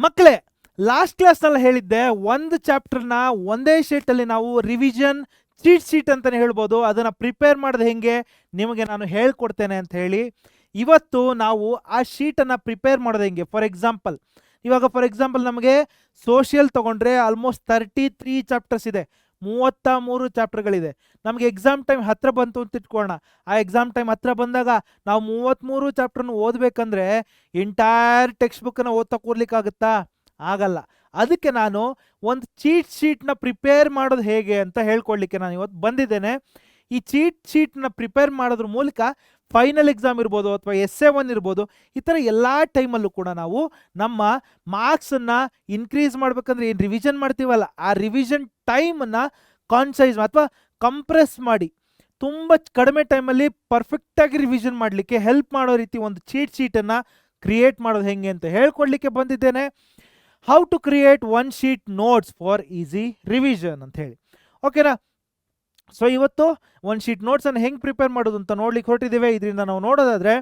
ಮಕ್ಕಳೇ, ಲಾಸ್ಟ್ ಕ್ಲಾಸ್ನಲ್ಲಿ ಹೇಳಿದ್ದೆ ಒಂದು ಚಾಪ್ಟರ್ನ ಒಂದೇ ಶೀಟಲ್ಲಿ ನಾವು ರಿವಿಷನ್ ಚೀಟ್ ಶೀಟ್ ಅಂತಲೇ ಹೇಳ್ಬೋದು, ಅದನ್ನು ಪ್ರಿಪೇರ್ ಮಾಡೋದು ಹೆಂಗೆ ನಿಮಗೆ ನಾನು ಹೇಳ್ಕೊಡ್ತೇನೆ ಅಂತ ಹೇಳಿ. ಇವತ್ತು ನಾವು ಆ ಶೀಟನ್ನು ಪ್ರಿಪೇರ್ ಮಾಡೋದು ಹೆಂಗೆ. ಫಾರ್ ಎಕ್ಸಾಂಪಲ್ ನಮಗೆ ಸೋಷಿಯಲ್ ತೊಗೊಂಡ್ರೆ ಆಲ್ಮೋಸ್ಟ್ 33 ಚಾಪ್ಟರ್ಸ್ ಇದೆ, 33 ಚಾಪ್ಟರ್ಗಳಿದೆ. ನಮಗೆ ಎಕ್ಸಾಮ್ ಟೈಮ್ ಹತ್ತಿರ ಬಂತು ಅಂತ ಇಟ್ಕೊಳ್ಳೋಣ. ಆ ಎಕ್ಸಾಮ್ ಟೈಮ್ ಹತ್ತಿರ ಬಂದಾಗ ನಾವು 33 ಚಾಪ್ಟರ್ನ ಓದಬೇಕಂದ್ರೆ ಎಂಟೈರ್ ಟೆಕ್ಸ್ಟ್ ಬುಕ್ಕನ್ನು ಓದ್ತಾ ಕೂರ್ಲಿಕ್ಕಾಗುತ್ತಾ? ಆಗಲ್ಲ. ಅದಕ್ಕೆ ನಾನು ಒಂದು ಚೀಟ್ ಶೀಟ್ನ ಪ್ರಿಪೇರ್ ಮಾಡೋದು ಹೇಗೆ ಅಂತ ಹೇಳ್ಕೊಡ್ಲಿಕ್ಕೆ ನಾನು ಇವತ್ತು ಬಂದಿದ್ದೇನೆ. ಈ ಚೀಟ್ ಶೀಟ್ನ ಪ್ರಿಪೇರ್ ಮಾಡೋದ್ರ ಮೂಲಕ ಫೈನಲ್ ಎಕ್ಸಾಮ್ ಇರ್ಬೋದು ಅಥವಾ SA1 ಇರ್ಬೋದು, ಈ ಥರ ಎಲ್ಲ ಟೈಮಲ್ಲೂ ಕೂಡ ನಾವು ನಮ್ಮ ಮಾರ್ಕ್ಸನ್ನು ಇನ್ಕ್ರೀಸ್ ಮಾಡಬೇಕಂದ್ರೆ ಏನು ರಿವಿಷನ್ ಮಾಡ್ತೀವಲ್ಲ, ಆ ರಿವಿಷನ್ ಟೈಮನ್ನು ಕಾನ್ಸೈಸ್ ಅಥವಾ ಕಂಪ್ರೆಸ್ ಮಾಡಿ ತುಂಬ ಕಡಿಮೆ ಟೈಮಲ್ಲಿ ಪರ್ಫೆಕ್ಟಾಗಿ ರಿವಿಷನ್ ಮಾಡಲಿಕ್ಕೆ ಹೆಲ್ಪ್ ಮಾಡೋ ರೀತಿ ಒಂದು ಚೀಟ್ ಶೀಟನ್ನು ಕ್ರಿಯೇಟ್ ಮಾಡೋದು ಹೆಂಗೆ ಅಂತ ಹೇಳ್ಕೊಡ್ಲಿಕ್ಕೆ ಬಂದಿದ್ದೇನೆ. How to create one sheet notes for easy revision ಅಂತ ಹೇಳಿ. ಓಕೆನಾ? ಸೊ ಇವತ್ತು ಒನ್ ಶೀಟ್ ನೋಟ್ಸನ್ನು ಹೆಂಗೆ ಪ್ರಿಪೇರ್ ಮಾಡೋದು ಅಂತ ನೋಡ್ಲಿಕ್ಕೆ ಹೊರಟಿದ್ದೇವೆ. ಇದರಿಂದ ನಾವು ನೋಡೋದಾದರೆ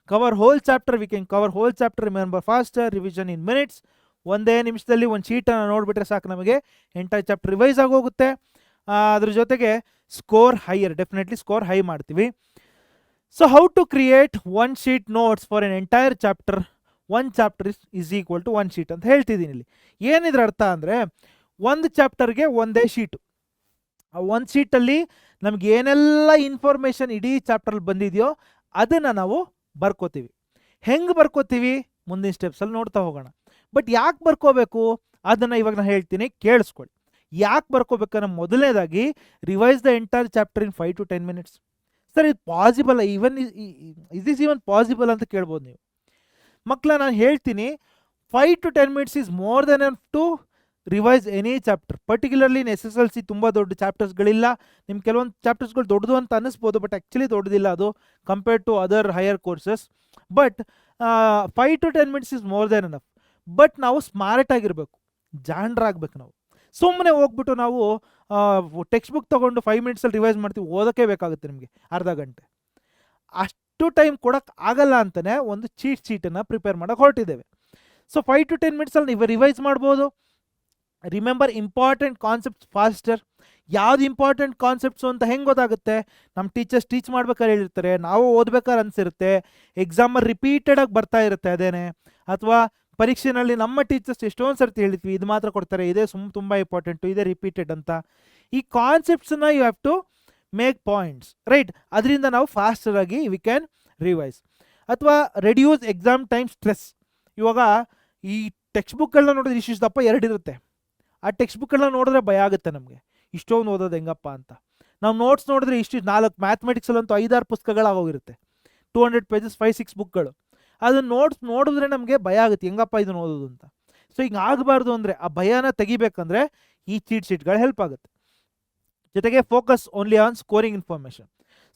cover whole chapter, we can cover whole chapter, remember faster, revision in minutes. ಒಂದೇ ನಿಮಿಷದಲ್ಲಿ ಒಂದು ಶೀಟನ್ನು ನೋಡಿಬಿಟ್ರೆ ಸಾಕು, ನಮಗೆ ಎಂಟೈರ್ ಚಾಪ್ಟರ್ ರಿವೈಸ್ ಆಗೋಗುತ್ತೆ. ಅದ್ರ ಜೊತೆಗೆ score higher, definitely score high ಮಾಡ್ತೀವಿ. So how to create one sheet notes for an entire chapter. One chapter is equal to one sheet ಅಂತ ಹೇಳ್ತಿದ್ದೀನಿ. ಇಲ್ಲಿ ಏನಿದ್ರ ಅರ್ಥ ಅಂದರೆ, ಒಂದು ಚಾಪ್ಟರ್ಗೆ ಒಂದೇ ಶೀಟು. ಆ ಒಂದು ಶೀಟಲ್ಲಿ ನಮ್ಗೆ ಏನೆಲ್ಲ ಇನ್ಫಾರ್ಮೇಷನ್ ಇಡೀ ಚಾಪ್ಟರ್ಲಿ ಬಂದಿದೆಯೋ ಅದನ್ನು ನಾವು ಬರ್ಕೋತೀವಿ. ಹೆಂಗೆ ಬರ್ಕೋತೀವಿ ಮುಂದಿನ ಸ್ಟೆಪ್ಸಲ್ಲಿ ನೋಡ್ತಾ ಹೋಗೋಣ. ಬಟ್ ಯಾಕೆ ಬರ್ಕೋಬೇಕು ಅದನ್ನು ಇವಾಗ ನಾನು ಹೇಳ್ತೀನಿ, ಕೇಳಿಸ್ಕೊಳ್ಳಿ. ಯಾಕೆ ಬರ್ಕೋಬೇಕನ್ನೋ ಮೊದಲನೇದಾಗಿ revise the entire chapter in 5 to 10 minutes. Sir ಇದು ಪಾಸಿಬಲ್, ಇಸ್ ಈವನ್ ಪಾಸಿಬಲ್ ಅಂತ ಕೇಳ್ಬೋದು ನೀವು. ಮಕ್ಕಳ ನಾನು ಹೇಳ್ತೀನಿ, 5 to 10 minutes is more than enough to revise any chapter. Particularly in SSLC ತುಂಬ ದೊಡ್ಡ ಚಾಪ್ಟರ್ಸ್ಗಳಿಲ್ಲ. ನಿಮ್ಮ ಕೆಲವೊಂದು ಚಾಪ್ಟರ್ಸ್ಗಳು ದೊಡ್ಡದು ಅಂತ ಅನ್ನಿಸ್ಬೋದು, ಬಟ್ ಆ್ಯಕ್ಚುಲಿ ದೊಡ್ಡದಿಲ್ಲ ಅದು compared to other higher courses. But 5 to 10 minutes is more than enough. But ನಾವು ಸ್ಮಾರ್ಟ್ ಆಗಿರಬೇಕು, ಜಾಣರಾಗಬೇಕು. ನಾವು ಸುಮ್ಮನೆ ಹೋಗ್ಬಿಟ್ಟು ನಾವು ಟೆಕ್ಸ್ಟ್ ಬುಕ್ ತೊಗೊಂಡು 5 minutesಲ್ಲಿ ರಿವೈಸ್ ಮಾಡ್ತೀವಿ, ಓದೋಕ್ಕೆ ಬೇಕಾಗುತ್ತೆ ನಿಮಗೆ ಅರ್ಧ ಗಂಟೆ. ಅಷ್ಟು ಟೈಮ್ ಕೊಡೋಕ್ಕೆ ಆಗಲ್ಲ ಅಂತಲೇ ಒಂದು ಚೀಟ್ ಶೀಟನ್ನು ಪ್ರಿಪೇರ್ ಮಾಡೋಕ್ಕೆ ಹೊರಟಿದ್ದೇವೆ. ಸೊ 5 to 10 minutesಲ್ಲಿ ನೀವು ರಿವೈಸ್ ಮಾಡ್ಬೋದು. Remember important concepts faster. ಯಾವ್ದು ಇಂಪಾರ್ಟೆಂಟ್ ಕಾನ್ಸೆಪ್ಟ್ಸು ಅಂತ ಹೆಂಗೆ ಗೊತ್ತಾಗುತ್ತೆ? ನಮ್ಮ ಟೀಚರ್ಸ್ ಟೀಚ್ ಮಾಡ್ಬೇಕಾದ್ರೆ ಹೇಳಿರ್ತಾರೆ, ನಾವು ಓದ್ಬೇಕಾದ್ರೆ ಅನಿಸಿರುತ್ತೆ, ಎಕ್ಸಾಮಲ್ಲಿ ರಿಪೀಟೆಡಾಗಿ ಬರ್ತಾ ಇರುತ್ತೆ ಅದೇನೆ. ಅಥವಾ ಪರೀಕ್ಷೆಯಲ್ಲಿ ನಮ್ಮ ಟೀಚರ್ಸ್ ಎಷ್ಟೊಂದು ಸರ್ತಿ ಹೇಳಿದ್ವಿ, ಇದು ಮಾತ್ರ ಕೊಡ್ತಾರೆ, ಇದೇ ತುಂಬ ಇಂಪಾರ್ಟೆಂಟು, ಇದೇ ರಿಪೀಟೆಡ್ ಅಂತ. ಈ ಕಾನ್ಸೆಪ್ಟ್ಸನ್ನ you have to make points, right? ಅದರಿಂದ ನಾವು ಫಾಸ್ಟರಾಗಿ ವಿ ಕ್ಯಾನ್ ರಿವೈಸ್. ಅಥವಾ ರೆಡ್ಯೂಸ್ ಎಕ್ಸಾಮ್ ಟೈಮ್ ಸ್ಟ್ರೆಸ್. ಇವಾಗ ಈ ಟೆಕ್ಸ್ಟ್ ಬುಕ್ಗಳನ್ನ ನೋಡಿದ್ರೆ ಇಷ್ಟು ದಪ್ಪ 2 ಇರುತ್ತೆ. ಆ ಟೆಕ್ಸ್ಟ್ ಬುಕ್ಗಳನ್ನ ನೋಡಿದ್ರೆ ಭಯ ಆಗುತ್ತೆ ನಮಗೆ, ಇಷ್ಟೊಂದು ಓದೋದು ಹೆಂಗಪ್ಪ ಅಂತ. ನಾವು ನೋಟ್ಸ್ ನೋಡಿದ್ರೆ ಇಷ್ಟು 4 ಮ್ಯಾಥಮೆಟಿಕ್ಸಲ್ಲಂತೂ 5-6 ಪುಸ್ತಕಗಳಾಗೋಗಿರುತ್ತೆ, 200 pages 5-6 ಬುಕ್ಗಳು. ಅದನ್ನು ನೋಡಿದ್ರೆ ನಮಗೆ ಭಯ ಆಗುತ್ತೆ, ಹೆಂಗಪ್ಪ ಇದನ್ನು ಓದೋದು ಅಂತ. ಸೊ ಹಿಂಗೆ ಆಗಬಾರ್ದು ಅಂದರೆ, ಆ ಭಯನ ತೆಗಿಬೇಕಂದ್ರೆ ಈ ಚೀಟ್ ಶೀಟ್ಗಳು ಹೆಲ್ಪ್ ಆಗುತ್ತೆ. ಜೊತೆಗೆ focus only on scoring information.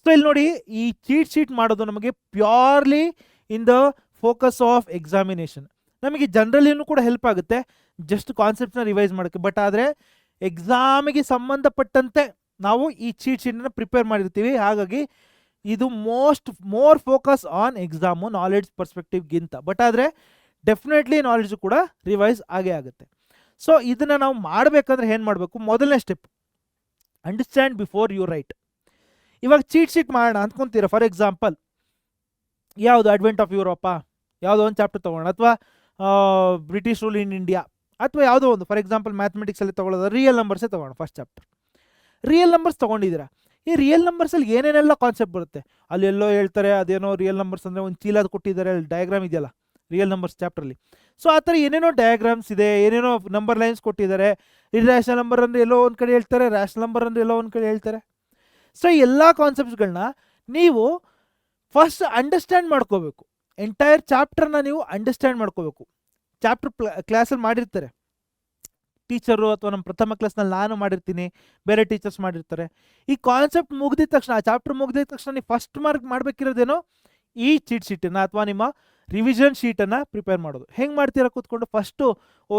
So ಇಲ್ಲಿ ನೋಡಿ, ಈ ಚೀಟ್ ಶೀಟ್ ಮಾಡೋದು ನಮಗೆ purely in the focus of examination. ನಮಗೆ ಜನರಲಿನೂ ಕೂಡ ಹೆಲ್ಪ್ ಆಗುತ್ತೆ ಜಸ್ಟ್ ಕಾನ್ಸೆಪ್ಟ್ನ ರಿವೈಸ್ ಮಾಡೋಕ್ಕೆ. ಬಟ್ ಆದರೆ ಎಕ್ಸಾಮಿಗೆ ಸಂಬಂಧಪಟ್ಟಂತೆ ನಾವು ಈ ಚೀಟ್ ಶೀಟನ್ನು ಪ್ರಿಪೇರ್ ಮಾಡಿರ್ತೀವಿ. ಹಾಗಾಗಿ ಇದು more focus on exam knowledge ಪರ್ಸ್ಪೆಕ್ಟಿವ್ಗಿಂತ. ಬಟ್ ಆದರೆ ಡೆಫಿನೆಟ್ಲಿ ನಾಲೆಡ್ಜು ಕೂಡ ರಿವೈಸ್ ಆಗೇ ಆಗುತ್ತೆ. ಸೊ ಇದನ್ನು ನಾವು ಮಾಡಬೇಕಂದ್ರೆ ಏನು ಮಾಡಬೇಕು? ಮೊದಲನೇ step, understand before you write. ಇವಾಗ ಚೀಟ್ ಶೀಟ್ ಮಾಡೋಣ ಅಂದ್ಕೊತೀರ. ಫಾರ್ ಎಕ್ಸಾಂಪಲ್, ಯಾವುದು ಅಡ್ವೆಂಟ್ ಆಫ್ ಯುರೋಪಾ ಯಾವುದೋ ಒಂದು ಚಾಪ್ಟರ್ ತೊಗೊಳ್ಳೋಣ, ಅಥವಾ ಬ್ರಿಟಿಷ್ ರೂಲ್ ಇನ್ ಇಂಡಿಯಾ, ಅಥವಾ ಯಾವುದೋ ಒಂದು. ಫಾರ್ ಎಕ್ಸಾಂಪಲ್ ಮ್ಯಾಥಮೆಟಿಕ್ಸಲ್ಲಿ ತೊಗೊಳ್ಳೋದು ರಿಯಲ್ ನಂಬರ್ಸೇ ತೊಗೊಳ್ಳೋಣ. ಫಸ್ಟ್ ಚಾಪ್ಟರ್ ರಿಯಲ್ ನಂಬರ್ಸ್ ತೊಗೊಂಡಿದ್ದೀರಾ. ಈ ರಿಯಲ್ ನಂಬರ್ಸಲ್ಲಿ ಏನೇನೆಲ್ಲ ಕಾನ್ಸೆಪ್ಟ್ ಬರುತ್ತೆ ಅಲ್ಲೆಲ್ಲೋ ಹೇಳ್ತಾರೆ. ಅದೇನೋ ರಿಯಲ್ ನಂಬರ್ಸ್ ಅಂದರೆ ಒಂದು ಚೀಲ ಕೊಟ್ಟಿದ್ದಾರೆ, ಅಲ್ಲಿ ಡಯಾಗ್ರಾಮ್ ಇದೆಯಲ್ಲ ರಿಯಲ್ ನಂಬರ್ಸ್ ಚಾಪ್ಟ್ರಲ್ಲಿ. ಸೊ ಆ ಥರ ಏನೇನೋ ಡಯಾಗ್ರಾಮ್ಸ್ ಇದೆ, ಏನೇನೋ ನಂಬರ್ ಲೈನ್ಸ್ ಕೊಟ್ಟಿದ್ದಾರೆ. ಇರ್ಯಾಷನಲ್ ನಂಬರ್ ಅಂದರೆ ಎಲ್ಲೋ ಒಂದು ಕಡೆ ಹೇಳ್ತಾರೆ, ರ್ಯಾಷನಲ್ ನಂಬರ್ ಅಂದರೆ ಎಲ್ಲೋ ಒಂದು ಕಡೆ ಹೇಳ್ತಾರೆ. ಸೊ ಎಲ್ಲ ಕಾನ್ಸೆಪ್ಟ್ಸ್ಗಳನ್ನ ನೀವು ಫಸ್ಟ್ ಅಂಡರ್ಸ್ಟ್ಯಾಂಡ್ ಮಾಡ್ಕೋಬೇಕು. ಎಂಟೈರ್ ಚಾಪ್ಟರ್ನ ನೀವು ಅಂಡರ್ಸ್ಟ್ಯಾಂಡ್ ಮಾಡ್ಕೋಬೇಕು. ಚಾಪ್ಟರ್ ಕ್ಲಾಸಲ್ಲಿ ಮಾಡಿರ್ತಾರೆ ಟೀಚರು, ಅಥವಾ ನಮ್ಮ ಪ್ರಥಮ ಕ್ಲಾಸ್ನಲ್ಲಿ ನಾನು ಮಾಡಿರ್ತೀನಿ, ಬೇರೆ ಟೀಚರ್ಸ್ ಮಾಡಿರ್ತಾರೆ. ಈ ಕಾನ್ಸೆಪ್ಟ್ ಮುಗಿದಿದ ತಕ್ಷಣ, ಆ ಚಾಪ್ಟರ್ ಮುಗಿದಿದ ತಕ್ಷಣ ನೀವು ಫಸ್ಟ್ ಮಾರ್ಕ್ ಮಾಡಬೇಕಿರೋದೇನೋ ಈ ಚೀಟ್ ಶೀಟನ್ನು ಅಥವಾ ನಿಮ್ಮ ರಿವಿಷನ್ ಶೀಟನ್ನು ಪ್ರಿಪೇರ್ ಮಾಡೋದು. ಹೆಂಗೆ ಮಾಡ್ತೀರಾ? ಕೂತ್ಕೊಂಡು ಫಸ್ಟು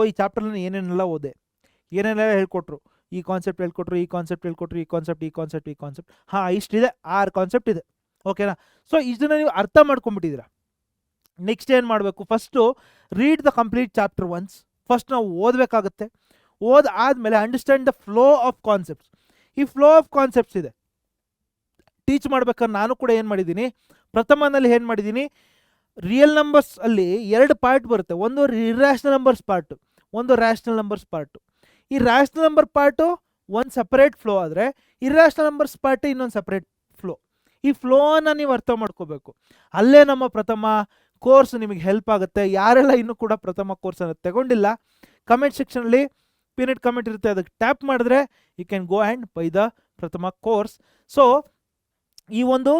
ಈ ಚಾಪ್ಟರ್ನ ಏನೇನೆಲ್ಲ ಓದೆ, ಏನೇನೆಲ್ಲ ಹೇಳ್ಕೊಟ್ರು, ಈ ಕಾನ್ಸೆಪ್ಟ್ ಹೇಳ್ಕೊಟ್ರು, ಈ ಕಾನ್ಸೆಪ್ಟ್ ಹೇಳ್ಕೊಟ್ರು, ಈ ಕಾನ್ಸೆಪ್ಟ್ ಹಾಂ ಇಷ್ಟಿದೆ, 6 ಕಾನ್ಸೆಪ್ಟ್ ಇದೆ. ಓಕೆನಾ? ಸೊ ಇದನ್ನು ನೀವು ಅರ್ಥ ಮಾಡ್ಕೊಂಬಿಟ್ಟಿದ್ದೀರಾ. ನೆಕ್ಸ್ಟ್ ಏನು ಮಾಡಬೇಕು? First read the complete chapter once. First ನಾವು ಓದಬೇಕಾಗುತ್ತೆ. ಆದಮೇಲೆ understand the flow of concepts. ಈ ಫ್ಲೋ ಆಫ್ ಕಾನ್ಸೆಪ್ಟ್ಸ್ ಇದೆ ಟೀಚ್ ಮಾಡ್ಬೇಕಾದ್ರೆ ನಾನು ಕೂಡ ಏನು ಮಾಡಿದ್ದೀನಿ, ಪ್ರಥಮನಲ್ಲಿ ಏನು ಮಾಡಿದ್ದೀನಿ, ರಿಯಲ್ ನಂಬರ್ಸ್ ಅಲ್ಲಿ 2 ಪಾರ್ಟ್ ಬರುತ್ತೆ. ಒಂದು ಇರ್ಯಾಷನಲ್ ನಂಬರ್ಸ್ ಪಾರ್ಟು, ಒಂದು ರ್ಯಾಷನಲ್ ನಂಬರ್ಸ್ ಪಾರ್ಟು. ಈ ರ್ಯಾಷನಲ್ ನಂಬರ್ ಪಾರ್ಟು ಒಂದು ಸಪ್ರೇಟ್ ಫ್ಲೋ ಆದರೆ ಇರ್ಯಾಷನಲ್ ನಂಬರ್ಸ್ ಪಾರ್ಟ್ ಇನ್ನೊಂದು ಸಪ್ರೇಟ್ ಫ್ಲೋ. ಈ ಫ್ಲೋನ ನೀವು ಅರ್ಥ ಮಾಡ್ಕೋಬೇಕು. ಅಲ್ಲೇ ನಮ್ಮ ಪ್ರಥಮ ಕೋರ್ಸ್ ನಿಮಗೆ ಹೆಲ್ಪ್ ಆಗುತ್ತೆ. ಯಾರೆಲ್ಲ ಇನ್ನೂ ಕೂಡ ಪ್ರಥಮ ಕೋರ್ಸನ್ನು ತಗೊಂಡಿಲ್ಲ, ಕಮೆಂಟ್ ಸೆಕ್ಷನಲ್ಲಿ ಪಿನೆಟ್ ಕಮೆಂಟ್ ಇರುತ್ತೆ, ಅದಕ್ಕೆ ಟ್ಯಾಪ್ ಮಾಡಿದ್ರೆ you can go and buy the ಪ್ರಥಮ ಕೋರ್ಸ್. ಸೊ ಈ ಒಂದು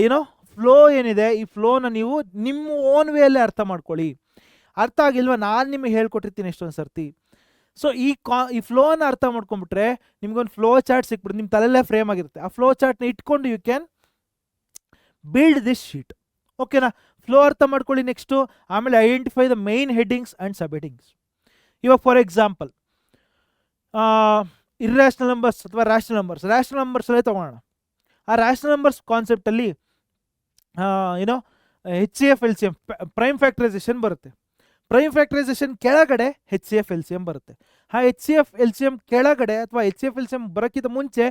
ಏನೋ ಫ್ಲೋ ಏನಿದೆ, ಈ ಫ್ಲೋನ ನೀವು ನಿಮ್ಮ ಓನ್ ವೇಯಲ್ಲಿ ಅರ್ಥ ಮಾಡ್ಕೊಳ್ಳಿ. ಅರ್ಥ ಆಗಿಲ್ವಾ, ನಾನು ನಿಮಗೆ ಹೇಳ್ಕೊಟ್ಟಿರ್ತೀನಿ ಎಷ್ಟೊಂದು ಸರ್ತಿ. ಸೊ ಈ ಫ್ಲೋನ ಅರ್ಥ ಮಾಡ್ಕೊಂಡ್ಬಿಟ್ರೆ ನಿಮ್ಗೊಂದು ಫ್ಲೋ ಚಾರ್ಟ್ ಸಿಕ್ಬಿಡುತ್ತೆ, ನಿಮ್ಮ ತಲೆಯಲ್ಲೇ ಫ್ರೇಮ್ ಆಗಿರುತ್ತೆ. ಆ ಫ್ಲೋ ಚಾರ್ಟ್ನ ಇಟ್ಕೊಂಡು you can build this sheet. ಓಕೆನಾ? ಫ್ಲೋ ಅರ್ಥ ಮಾಡ್ಕೊಳ್ಳಿ. ನೆಕ್ಸ್ಟು ಆಮೇಲೆ identify the main headings and sub headings. ಇವಾಗ ಫಾರ್ ಎಕ್ಸಾಂಪಲ್ ಇರ್ಯಾಷನಲ್ ನಂಬರ್ಸ್ ಅಥವಾ ರ್ಯಾಷನಲ್ ನಂಬರ್ಸಲ್ಲೇ ತೊಗೊಳ್ಳೋಣ. ಆ ರ್ಯಾಷನಲ್ ನಂಬರ್ಸ್ ಕಾನ್ಸೆಪ್ಟಲ್ಲಿ ಏನೋ HCF LCM ಪ್ರೈಮ್ ಫ್ಯಾಕ್ಟರೈಸೇಷನ್ ಬರುತ್ತೆ. ಪ್ರೈಮ್ ಫ್ಯಾಕ್ಟರೈಸೇಷನ್ ಕೆಳಗಡೆ HCF LCM ಬರುತ್ತೆ. ಆ HCF LCM ಕೆಳಗಡೆ ಅಥವಾ HCF LCM ಬರೋಕ್ಕಿಂತ ಮುಂಚೆ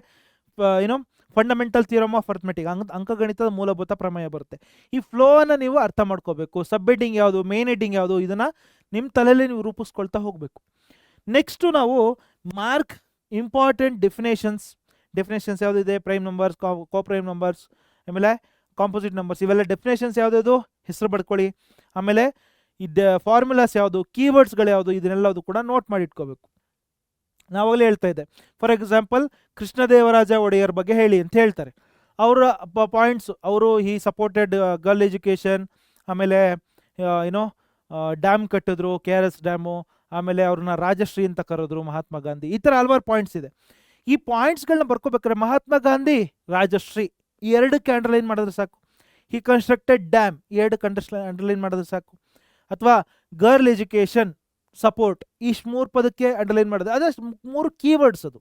ಏನೋ ಫಂಡಮೆಂಟಲ್ ಥಿಯರಮ್ ಆಫ್ ಅರ್ಥಮೆಟಿಕ್, ಅಂಕಗಣಿತದ ಮೂಲಭೂತ ಪ್ರಮೇಯ ಬರುತ್ತೆ. ಈ ಫ್ಲೋನ ನೀವು ಅರ್ಥ ಮಾಡ್ಕೋಬೇಕು. ಸಬ್ ಹೆಡ್ಡಿಂಗ್ ಯಾವುದು, ಮೇನ್ ಹೆಡ್ಡಿಂಗ್ ಯಾವುದು, ಇದನ್ನು ನಿಮ್ಮ ತಲೆಯಲ್ಲಿ ನೀವು ರೂಪಿಸ್ಕೊಳ್ತಾ ಹೋಗಬೇಕು. ನೆಕ್ಸ್ಟು ನಾವು ಮಾರ್ಕ್ ಇಂಪಾರ್ಟೆಂಟ್ ಡೆಫಿನೇಷನ್ಸ್ ಯಾವುದಿದೆ, ಪ್ರೈಮ್ ನಂಬರ್ಸ್, ಕೋ ಪ್ರೈಮ್ ನಂಬರ್ಸ್, ಆಮೇಲೆ ಕಾಂಪೋಸಿಟ್ ನಂಬರ್ಸ್, ಇವೆಲ್ಲ ಡೆಫಿನೇಷನ್ಸ್ ಯಾವುದ್ಯಾವುದು ಹೆಸರು ಬರ್ಕೊಳ್ಳಿ. ಆಮೇಲೆ ಫಾರ್ಮುಲಾಸ್ ಯಾವುದು, ಕೀವರ್ಡ್ಸ್ಗಳು ಯಾವುದು, ಇದನ್ನೆಲ್ಲದು ಕೂಡ ನೋಟ್ ಮಾಡಿ ಇಟ್ಕೋಬೇಕು. ನಾವಾಗಲೇ ಹೇಳ್ತಾ ಇದ್ದೆ, ಫಾರ್ ಎಕ್ಸಾಂಪಲ್ ಕೃಷ್ಣದೇವರಾಜ ಒಡೆಯರ್ ಬಗ್ಗೆ ಹೇಳಿ ಅಂತ ಹೇಳ್ತಾರೆ. ಅವರ ಪಾಯಿಂಟ್ಸ್, ಅವರು ಸಪೋರ್ಟೆಡ್ ಗರ್ಲ್ ಎಜುಕೇಷನ್, ಆಮೇಲೆ ಏನೋ ಡ್ಯಾಮ್ ಕಟ್ಟಿದ್ರು, KRS ಡ್ಯಾಮು, ಆಮೇಲೆ ಅವ್ರನ್ನ ರಾಜಶ್ರೀ ಅಂತ ಕರೆದ್ರು, ಮಹಾತ್ಮ ಗಾಂಧಿ, ಈ ಥರ ಹಲವಾರು ಪಾಯಿಂಟ್ಸ್ ಇದೆ. ಈ ಪಾಯಿಂಟ್ಸ್ಗಳನ್ನ ಬರ್ಕೋಬೇಕಾದ್ರೆ ಮಹಾತ್ಮ ಗಾಂಧಿ, ರಾಜಶ್ರೀ ಈ 2ಕ್ಕೆ ಅಂಡರ್ಲೈನ್ ಮಾಡಿದ್ರೆ ಸಾಕು. ಹಿ ಕನ್ಸ್ಟ್ರಕ್ಟೆಡ್ ಡ್ಯಾಮ್, ಈ 2 ಅಂಡರ್ಲೈನ್ ಮಾಡಿದ್ರೆ ಸಾಕು. ಅಥವಾ ಗರ್ಲ್ ಎಜುಕೇಷನ್, ಸಪೋರ್ಟ್, ಇಷ್ಟು 3 ಪದಕ್ಕೆ ಅಂಡರ್ಲೈನ್ ಮಾಡೋದು, ಅದೇ 3 ಕೀವರ್ಡ್ಸ್. ಅದು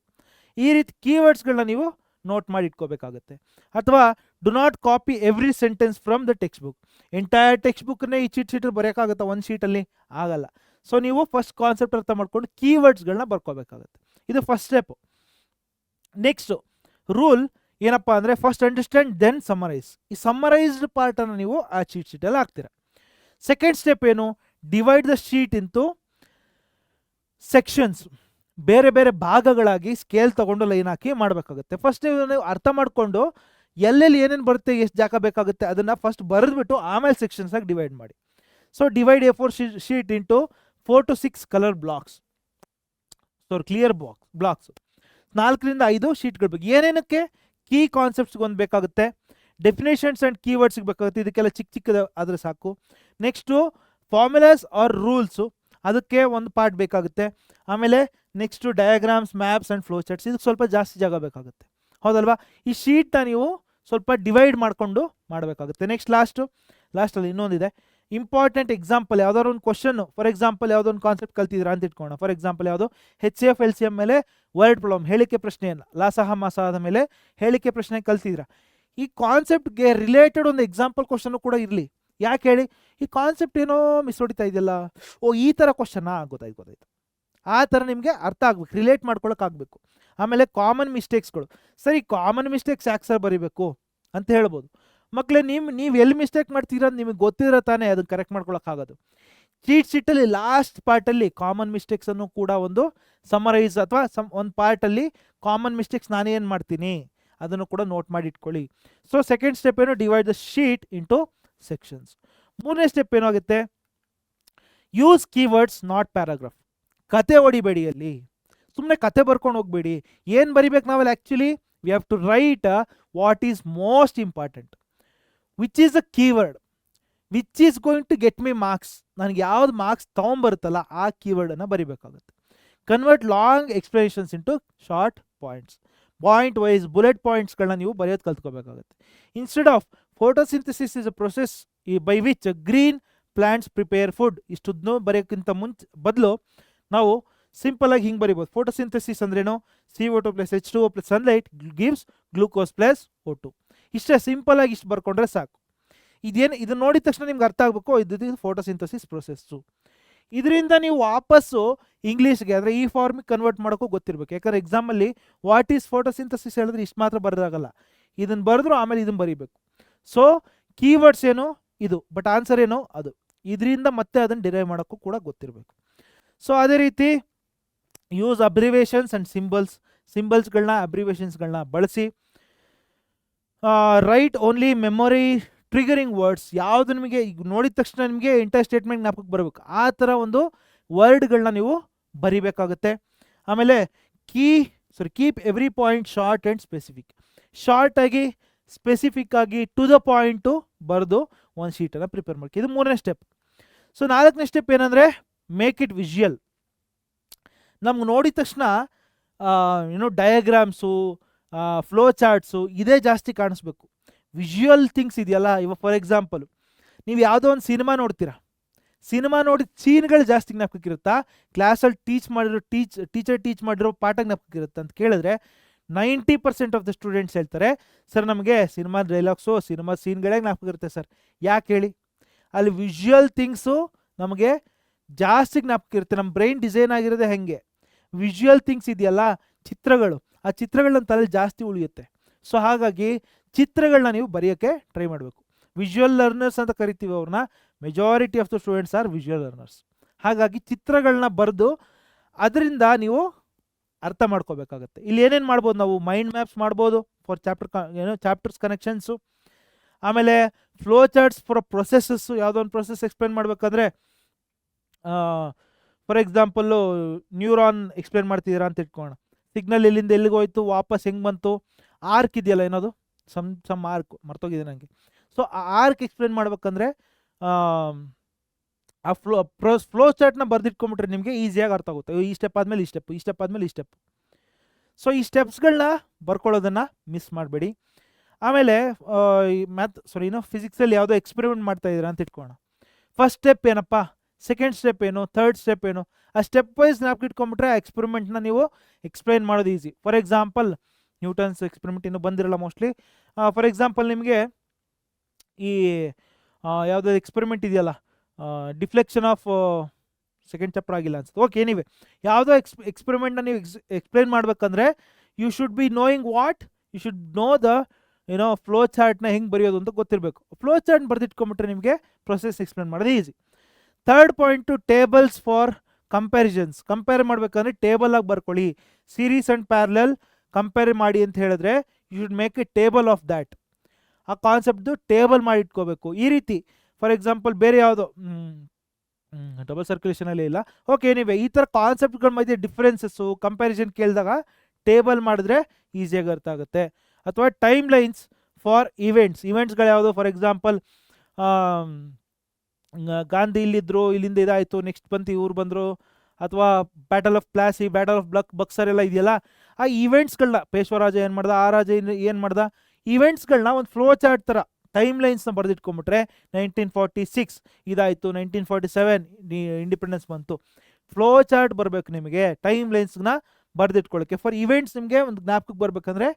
ಈ ರೀತಿ ಕೀವರ್ಡ್ಸ್ಗಳನ್ನ ನೀವು ನೋಟ್ ಮಾಡಿ ಇಟ್ಕೋಬೇಕಾಗುತ್ತೆ. ಅಥವಾ do not copy every sentence from the text book. Entire text ಬುಕ್ನೇ ಈ ಶೀಟಲ್ಲಿ ಬರೆಯೋಕ್ಕಾಗುತ್ತಾ? ಒಂದು ಶೀಟಲ್ಲಿ ಆಗಲ್ಲ. ಸೊ ನೀವು ಫಸ್ಟ್ ಕಾನ್ಸೆಪ್ಟ್ ಅರ್ಥ ಮಾಡ್ಕೊಂಡು ಕೀವರ್ಡ್ಸ್ಗಳನ್ನ ಬರ್ಕೋಬೇಕಾಗುತ್ತೆ. ಇದು ಫಸ್ಟ್ ಸ್ಟೆಪ್ಪು. ನೆಕ್ಸ್ಟು ರೂಲ್ ಏನಪ್ಪ ಅಂದರೆ, ಫಸ್ಟ್ ಅಂಡರ್ಸ್ಟ್ಯಾಂಡ್ ದೆನ್ ಸಮ್ಮರೈಸ್. ಈ ಸಮ್ಮರೈಸ್ಡ್ ಪಾರ್ಟನ್ನು ನೀವು ಆ ಶೀಟಲ್ಲಿ ಹಾಕ್ತೀರ. ಸೆಕೆಂಡ್ ಸ್ಟೆಪ್ ಏನು, divide the sheet into sections, ಬೇರೆ ಬೇರೆ ಭಾಗಗಳಾಗಿ ಸ್ಕೇಲ್ ತೊಗೊಂಡು ಲೈನ್ ಹಾಕಿ ಮಾಡಬೇಕಾಗುತ್ತೆ. ಫಸ್ಟ್ ನೀವು ಅರ್ಥ ಮಾಡಿಕೊಂಡು ಎಲ್ಲೆಲ್ಲಿ ಏನೇನು ಬರುತ್ತೆ, ಎಷ್ಟು ಜಾಗ ಬೇಕಾಗುತ್ತೆ ಅದನ್ನು ಫಸ್ಟ್ ಬರೆದ್ಬಿಟ್ಟು ಆಮೇಲೆ ಸೆಕ್ಷನ್ಸಾಗಿ ಡಿವೈಡ್ ಮಾಡಿ. So divide A4 sheet into 4 to 6 colour blocks, clear blocks. 4 ರಿಂದ 5 ಶೀಟ್ಗಳು ಬೇಕು. ಏನೇನಕ್ಕೆ? ಕೀ ಕಾನ್ಸೆಪ್ಟ್ಸ್ಗೆ ಒಂದು ಬೇಕಾಗುತ್ತೆ, ಡೆಫಿನೇಷನ್ಸ್ ಆ್ಯಂಡ್ ಕೀವರ್ಡ್ಸ್ಗೆ ಬೇಕಾಗುತ್ತೆ, ಇದಕ್ಕೆಲ್ಲ ಚಿಕ್ಕದ ಆದರೆ ಸಾಕು. ನೆಕ್ಸ್ಟು ಫಾರ್ಮುಲಾಸ್ ಆರ್ ರೂಲ್ಸು, ಅದಕ್ಕೆ ಒಂದು ಪಾರ್ಟ್ ಬೇಕಾಗುತ್ತೆ. ಆಮೇಲೆ next diagrams, maps and flow charts, ಇದಕ್ಕೆ ಸ್ವಲ್ಪ ಜಾಸ್ತಿ ಜಾಗ ಬೇಕಾಗುತ್ತೆ, ಹೌದಲ್ವಾ? ಈ ಶೀಟ್ನ ನೀವು ಸ್ವಲ್ಪ ಡಿವೈಡ್ ಮಾಡಿಕೊಂಡು ಮಾಡಬೇಕಾಗುತ್ತೆ. ನೆಕ್ಸ್ಟ್ ಲಾಸ್ಟಲ್ಲಿ ಇನ್ನೊಂದಿದೆ, ಇಂಪಾರ್ಟೆಂಟ್ ಎಕ್ಸಾಂಪಲ್. ಯಾವ್ದಾದ್ರು ಒಂದು ಕ್ವಶನ್, ಫಾರ್ ಎಕ್ಸಾಂಪಲ್ ಯಾವುದೋ ಒಂದು ಕಾನ್ಸೆಪ್ಟ್ ಕಲ್ತಿದ್ದೀರಾ ಅಂತ ಇಟ್ಕೊಳ್ಳೋಣ. ಫಾರ್ ಎಕ್ಸಾಂಪಲ್ ಯಾವುದು, HCF LCM ಮೇಲೆ ವರ್ಡ್ ಪ್ರಾಬ್ಲಮ್, ಹೇಳಿಕೆ ಪ್ರಶ್ನೆಯನ್ನು, ಲಾಸಹ ಮಾಸಾದ ಮೇಲೆ ಹೇಳಿಕೆ ಪ್ರಶ್ನೆ ಕಲ್ತಿದ್ದೀರಾ. ಈ ಕಾನ್ಸೆಪ್ಟ್ಗೆ ರಿಲೇಟೆಡ್ ಒಂದು ಎಕ್ಸಾಂಪಲ್ ಕ್ವಶನ್ನು ಕೂಡ ಇರಲಿ. ಯಾಕೆ ಹೇಳಿ, ಈ ಕಾನ್ಸೆಪ್ಟ್ ಏನೋ ಮಿಸ್ ಹೊಡಿತಾ ಇದೆಯಲ್ಲ, ಈ ಥರ ಕ್ವಶನ್ನಾ, ಗೊತ್ತಾಯ್ತು. ಆ ಥರ ನಿಮಗೆ ಅರ್ಥ ಆಗ್ಬೇಕು, ರಿಲೇಟ್ ಮಾಡ್ಕೊಳಕ್ಕಾಗಬೇಕು. ಆಮೇಲೆ ಕಾಮನ್ ಮಿಸ್ಟೇಕ್ಸ್ಗಳು. ಸರಿ, ಕಾಮನ್ ಮಿಸ್ಟೇಕ್ಸ್ ಯಾಕೆ ಸರ್ ಬರೀಬೇಕು ಅಂತ ಹೇಳ್ಬೋದು. ಮಕ್ಕಳೇ, ನೀವು ಎಲ್ಲಿ ಮಿಸ್ಟೇಕ್ ಮಾಡ್ತೀರ ಅಂತ ನಿಮಗೆ ಗೊತ್ತಿರೋ ತಾನೇ ಅದನ್ನು ಕರೆಕ್ಟ್ ಮಾಡ್ಕೊಳಕ್ಕಾಗೋದು. ಚೀಟ್ ಶೀಟಲ್ಲಿ ಲಾಸ್ಟ್ ಪಾರ್ಟಲ್ಲಿ ಕಾಮನ್ ಮಿಸ್ಟೇಕ್ಸನ್ನು ಕೂಡ ಒಂದು ಸಮರೈಸ್ ಅಥವಾ ಒಂದು ಪಾರ್ಟಲ್ಲಿ ಕಾಮನ್ ಮಿಸ್ಟೇಕ್ಸ್ ನಾನೇನು ಮಾಡ್ತೀನಿ ಅದನ್ನು ಕೂಡ ನೋಟ್ ಮಾಡಿ ಇಟ್ಕೊಳ್ಳಿ. ಸೊ ಸೆಕೆಂಡ್ ಸ್ಟೆಪ್ ಏನು, divide the sheet into sections. ಮೂರನೇ ಸ್ಟೆಪ್ ಏನಾಗುತ್ತೆ, ಯೂಸ್ ಕೀವರ್ಡ್ಸ್ ನಾಟ್ ಪ್ಯಾರಾಗ್ರಾಫ್. ಕತೆ ಹೊಡಿಬೇಡಿ, ಅಲ್ಲಿ ಸುಮ್ಮನೆ ಕತೆ ಬರ್ಕೊಂಡು ಹೋಗಬೇಡಿ. ಏನು ಬರಿಬೇಕು ನಾವಲ್ಲಿ, actually we have to write what is most important, which is a keyword which is going to get me marks. ನನಗೆ ಯಾವ್ದು ಮಾರ್ಕ್ಸ್ ತೊಗೊಂಬರುತ್ತಲ್ಲ ಆ ಕೀವರ್ಡನ್ನು ಬರಿಬೇಕಾಗುತ್ತೆ. Convert long explanations into short points. Point wise bullet ಪಾಯಿಂಟ್ಸ್ಗಳನ್ನ ನೀವು ಬರೆಯೋದು ಕಲ್ತ್ಕೋಬೇಕಾಗುತ್ತೆ. Instead of photosynthesis is a process by which green plants prepare food, ಇಷ್ಟುದನ್ನು ಬರೆಯೋಕ್ಕಿಂತ ಬದಲು ನಾವು ಸಿಂಪಲ್ ಆಗಿ ಹಿಂಗೆ ಬರಿಬೋದು. ಫೋಟೋಸಿಂಥಸಿಸ್ ಅಂದ್ರೇನು, CO2 + H2O + sunlight gives glucose + O2. ಇಷ್ಟೇ ಸಿಂಪಲ್ ಆಗಿ ಇಷ್ಟು ಬರ್ಕೊಂಡ್ರೆ ಸಾಕು. ಇದನ್ನು ನೋಡಿದ ತಕ್ಷಣ ನಿಮ್ಗೆ ಅರ್ಥ ಆಗಬೇಕು, ಇದು ಫೋಟೋಸಿಂಥಸಿಸ್ ಪ್ರೊಸೆಸ್ಸು. ಇದರಿಂದ ನೀವು ವಾಪಸ್ಸು ಇಂಗ್ಲೀಷ್ಗೆ ಅಂದರೆ ಈ ಫಾರ್ಮಿಗೆ ಕನ್ವರ್ಟ್ ಮಾಡೋಕ್ಕೂ ಗೊತ್ತಿರಬೇಕು. ಯಾಕಂದರೆ ಎಕ್ಸಾಮಲ್ಲಿ ವಾಟ್ ಈಸ್ ಫೋಟೋಸಿಂಥಸಿಸ್ ಹೇಳಿದ್ರೆ ಇಷ್ಟು ಮಾತ್ರ ಬರೋದಾಗಲ್ಲ, ಇದನ್ನು ಬರೆದ್ರು ಆಮೇಲೆ ಇದನ್ನು ಬರೀಬೇಕು. ಸೊ ಕೀವರ್ಡ್ಸ್ ಏನು ಇದು, ಬಟ್ ಆನ್ಸರ್ ಏನು ಅದು. ಇದರಿಂದ ಮತ್ತೆ ಅದನ್ನು ಡಿರೈವ್ ಮಾಡೋಕ್ಕೂ ಕೂಡ ಗೊತ್ತಿರಬೇಕು. ಸೊ ಅದೇ ರೀತಿ ಯೂಸ್ ಅಬ್ರಿವೇಷನ್ಸ್ ಆ್ಯಂಡ್ ಸಿಂಬಲ್ಸ್ಗಳನ್ನ ಅಬ್ರಿವೇಷನ್ಸ್ಗಳನ್ನ ಬಳಸಿ. Right only memory triggering words, ಯಾವುದು ನಿಮಗೆ ಈಗ ನೋಡಿದ ತಕ್ಷಣ ನಿಮಗೆ ಎಂಟೈರ್ ಸ್ಟೇಟ್ಮೆಂಟ್ ಜ್ಞಾಪಕಕ್ಕೆ ಬರಬೇಕು ಆ ಥರ ಒಂದು ವರ್ಡ್ಗಳನ್ನ ನೀವು ಬರಿಬೇಕಾಗುತ್ತೆ. ಆಮೇಲೆ keep every point short and specific, ಶಾರ್ಟಾಗಿ ಸ್ಪೆಸಿಫಿಕ್ ಆಗಿ ಟು ದ ಪಾಯಿಂಟು ಬರೆದು ಒಂದು ಶೀಟನ್ನು ಪ್ರಿಪೇರ್ ಮಾಡ್ಕೊ. ಇದು 3ನೇ ಸ್ಟೆಪ್. ಸೊ 4ನೇ ಸ್ಟೆಪ್ ಏನಂದರೆ ಮೇಕ್ ಇಟ್ ವಿಜುವಲ್. ನಮ್ಗೆ ನೋಡಿದ ತಕ್ಷಣ ಡಯಾಗ್ರಾಮ್ಸು ಫ್ಲೋ ಚಾರ್ಟ್ಸು ಇದೇ ಜಾಸ್ತಿ ಕಾಣಿಸ್ಬೇಕು. ವಿಜುವಲ್ ಥಿಂಗ್ಸ್ ಇದೆಯಲ್ಲ, ಇವಾಗ ಫಾರ್ ಎಕ್ಸಾಂಪಲ್ ನೀವು ಯಾವುದೋ ಒಂದು ಸಿನಿಮಾ ನೋಡ್ತೀರಾ, ಸಿನಿಮಾ ನೋಡಿ ಸೀನ್ಗಳು ಜಾಸ್ತಿ ಜ್ಞಾಪಕಕ್ಕಿರುತ್ತಾ, ಕ್ಲಾಸಲ್ಲಿ ಟೀಚರ್ ಟೀಚ್ ಮಾಡಿರೋ ಪಾಠ ಜ್ಞಾಪಕಕ್ಕಿರುತ್ತೆ ಅಂತ ಕೇಳಿದ್ರೆ 90% ಆಫ್ ದ ಸ್ಟೂಡೆಂಟ್ಸ್ ಹೇಳ್ತಾರೆ ಸರ್ ನಮಗೆ ಸಿನಿಮಾ ಡೈಲಾಗ್ಸು ಸಿನಿಮಾ ಸೀನ್ಗಳೇ ಜ್ಞಾಪಕಕ್ಕಿರುತ್ತೆ ಸರ್. ಯಾಕೆ ಹೇಳಿ? ಅಲ್ಲಿ ವಿಜುವಲ್ ಥಿಂಗ್ಸು ನಮಗೆ ಜಾಸ್ತಿ ಜ್ಞಾಪಕಕ್ಕಿರುತ್ತೆ. ನಮ್ಮ ಬ್ರೈನ್ ಡಿಸೈನ್ ಆಗಿರೋದೇ ಹೆಂಗೆ, ವಿಜುವಲ್ ಥಿಂಗ್ಸ್ ಇದೆಯಲ್ಲ ಚಿತ್ರಗಳು, ಆ ಚಿತ್ರಗಳನ್ನ ತಲೆಯಲ್ಲಿ ಜಾಸ್ತಿ ಉಳಿಯುತ್ತೆ. ಸೊ ಹಾಗಾಗಿ ಚಿತ್ರಗಳನ್ನ ನೀವು ಬರೆಯೋಕ್ಕೆ ಟ್ರೈ ಮಾಡಬೇಕು. ವಿಜುವಲ್ ಲರ್ನರ್ಸ್ ಅಂತ ಕರಿತೀವಿ ಅವ್ರನ್ನ. Majority of the students R visual learners. ಹಾಗಾಗಿ ಚಿತ್ರಗಳನ್ನ ಬರೆದು ಅದರಿಂದ ನೀವು ಅರ್ಥ ಮಾಡ್ಕೋಬೇಕಾಗತ್ತೆ. ಇಲ್ಲಿ ಏನೇನು ಮಾಡ್ಬೋದು ನಾವು, ಮೈಂಡ್ ಮ್ಯಾಪ್ಸ್ ಮಾಡ್ಬೋದು ಫಾರ್ ಚಾಪ್ಟರ್ಸ್ ಕನೆಕ್ಷನ್ಸು. ಆಮೇಲೆ ಫ್ಲೋ ಚಾರ್ಟ್ಸ್ ಫಾರ್ ಪ್ರೊಸೆಸಸ್ಸು, ಯಾವುದೋ ಒಂದು ಪ್ರೊಸೆಸ್ ಎಕ್ಸ್ಪ್ಲೇನ್ ಮಾಡಬೇಕಾದ್ರೆ ಫಾರ್ ಎಕ್ಸಾಂಪಲ್ಲು ನ್ಯೂರಾನ್ ಎಕ್ಸ್ಪ್ಲೇನ್ ಮಾಡ್ತಿದ್ದೀರಾ ಅಂತ ಇಟ್ಕೊಳ್ಳೋಣ. ಸಿಗ್ನಲ್ ಎಲ್ಲಿಂದ ಎಲ್ಲಿಗೆ ಹೋಯ್ತು, ವಾಪಸ್ ಹೆಂಗೆ ಬಂತು, ಆರ್ಕ್ ಇದೆಯಲ್ಲ ಏನದು ಸಮ್ ಆರ್ಕ್ ಮರ್ತೋಗಿದೆ ನನಗೆ. ಸೊ ಆ ಆರ್ಕ್ ಎಕ್ಸ್ಪ್ಲೇನ್ ಮಾಡ್ಬೇಕಂದ್ರೆ ಆ ಫ್ಲೋ ಚಾರ್ಟ್ನ ಬರೆದಿಟ್ಕೊಂಬಿಟ್ರೆ ನಿಮಗೆ ಈಸಿಯಾಗಿ ಅರ್ಥ ಆಗುತ್ತೆ. ಈ ಸ್ಟೆಪ್ ಆದಮೇಲೆ ಈ ಸ್ಟೆಪ್, ಈ ಸ್ಟೆಪ್ ಆದಮೇಲೆ ಈ ಸ್ಟೆಪ್. ಸೊ ಈ ಸ್ಟೆಪ್ಸ್ಗಳನ್ನ ಬರ್ಕೊಳ್ಳೋದನ್ನು ಮಿಸ್ ಮಾಡಬೇಡಿ. ಆಮೇಲೆ ಫಿಸಿಕ್ಸಲ್ಲಿ ಯಾವುದೋ ಎಕ್ಸ್ಪೆರಿಮೆಂಟ್ ಮಾಡ್ತಾ ಇದ್ದೀರಾ ಅಂತ ಇಟ್ಕೊಳ್ಳೋಣ. ಫಸ್ಟ್ ಸ್ಟೆಪ್ ಏನಪ್ಪ, ಸೆಕೆಂಡ್ ಸ್ಟೆಪ್ ಏನು, ಥರ್ಡ್ ಸ್ಟೆಪ್ ಏನು, ಆ ಸ್ಟೆಪ್ ವೈಸ್ ಜ್ಞಾಪಕ ಇಟ್ಕೊಂಡ್ಬಿಟ್ರೆ ಆ ಎಕ್ಸ್ಪೆರಿಮೆಂಟ್ನ ನೀವು ಎಕ್ಸ್ಪ್ಲೈನ್ ಮಾಡೋದು easy. For example Newton's experiment ಇನ್ನೂ ಬಂದಿರಲ್ಲ ಮೋಸ್ಟ್ಲಿ. ಫಾರ್ ಎಕ್ಸಾಂಪಲ್ ನಿಮಗೆ ಈ ಯಾವುದೋ ಎಕ್ಸ್ಪೆರಿಮೆಂಟ್ ಇದೆಯಲ್ಲ, ಡಿಫ್ಲೆಕ್ಷನ್ ಆಫ್ ಸೆಕೆಂಡ್ ಚಾಪ್ಟರ್ ಆಗಿಲ್ಲ ಅನ್ಸುತ್ತೆ. ಓಕೆ, ಎನಿವೆ ಯಾವುದೋ ಎಕ್ಸ್ಪೆರಿಮೆಂಟ್ನ ನೀವು ಎಕ್ಸ್ಪ್ಲೈನ್ ಮಾಡಬೇಕಂದ್ರೆ you should be knowing what, you should know the flow ಚಾರ್ಟ್ನ ಹೆಂಗೆ ಬರೆಯೋದು ಅಂತ ಗೊತ್ತಿರಬೇಕು. ಫ್ಲೋ ಚಾರ್ಟ್ ಬರೆದಿಟ್ಕೊಂಬಿಟ್ರೆ ನಿಮಗೆ ಪ್ರೊಸೆಸ್ ಎಕ್ಸ್ಪ್ಲೇನ್ ಮಾಡೋದು easy. Third point tables for comparisons. Compare ಮಾಡಬೇಕಂದ್ರೆ ಟೇಬಲಾಗಿ ಬರ್ಕೊಳ್ಳಿ. ಸೀರೀಸ್ ಆ್ಯಂಡ್ ಪ್ಯಾರಲಲ್ ಕಂಪೇರ್ ಮಾಡಿ ಅಂತ ಹೇಳಿದ್ರೆ you should make a table of that. ಆ ಕಾನ್ಸೆಪ್ಟ್ದು ಟೇಬಲ್ ಮಾಡಿ ಇಟ್ಕೋಬೇಕು. ಈ ರೀತಿ ಫಾರ್ ಎಕ್ಸಾಂಪಲ್ ಬೇರೆ ಯಾವುದೋ ಡಬಲ್ ಸರ್ಕ್ಯುಲೇಷನಲ್ಲಿ ಇಲ್ಲ. ಓಕೆ, ಎನಿವೆ ಈ ಥರ ಕಾನ್ಸೆಪ್ಟ್ಗಳ ಮಧ್ಯೆ ಡಿಫ್ರೆನ್ಸಸ್ಸು ಕಂಪ್ಯಾರಿಸನ್ ಕೇಳಿದಾಗ ಟೇಬಲ್ ಮಾಡಿದ್ರೆ ಈಸಿಯಾಗಿ ಅರ್ಥ ಆಗುತ್ತೆ. ಅಥವಾ ಟೈಮ್ ಲೈನ್ಸ್ ಫಾರ್ ಇವೆಂಟ್ಸ್ಗಳು ಯಾವುದು, ಫಾರ್ ಎಕ್ಸಾಂಪಲ್ ಗಾಂಧಿ ಇಲ್ಲಿದ್ದರು, ಇಲ್ಲಿಂದ ಇದಾಯಿತು, ನೆಕ್ಸ್ಟ್ ಬಂತು ಇವ್ರು ಬಂದರು, ಅಥವಾ battle of Plassey, battle of Buxar ಎಲ್ಲ ಇದೆಯಲ್ಲ, ಆ ಈವೆಂಟ್ಸ್ಗಳನ್ನ ಪೇಶ್ವರಾಜ ಏನು ಮಾಡ್ದ, ಆ ರಾಜ ಏನು ಮಾಡ್ದ, ಈವೆಂಟ್ಸ್ಗಳನ್ನ ಒಂದು ಫ್ಲೋ ಚಾರ್ಟ್ ಥರ ಟೈಮ್ ಲೈನ್ಸ್ನ ಬರೆದಿಟ್ಕೊಂಬಿಟ್ರೆ 1946 ಇದಾಯಿತು, 1947 ಇಂಡಿಪೆಂಡೆನ್ಸ್ ಬಂತು. ಫ್ಲೋ ಚಾರ್ಟ್ ಬರಬೇಕು ನಿಮಗೆ, ಟೈಮ್ ಲೈನ್ಸ್ನ ಬರೆದಿಟ್ಕೊಳ್ಳೋಕ್ಕೆ. ಫಾರ್ ಇವೆಂಟ್ಸ್ ನಿಮಗೆ ಒಂದು ಜ್ಞಾಪಕಕ್ಕೆ ಬರಬೇಕಂದ್ರೆ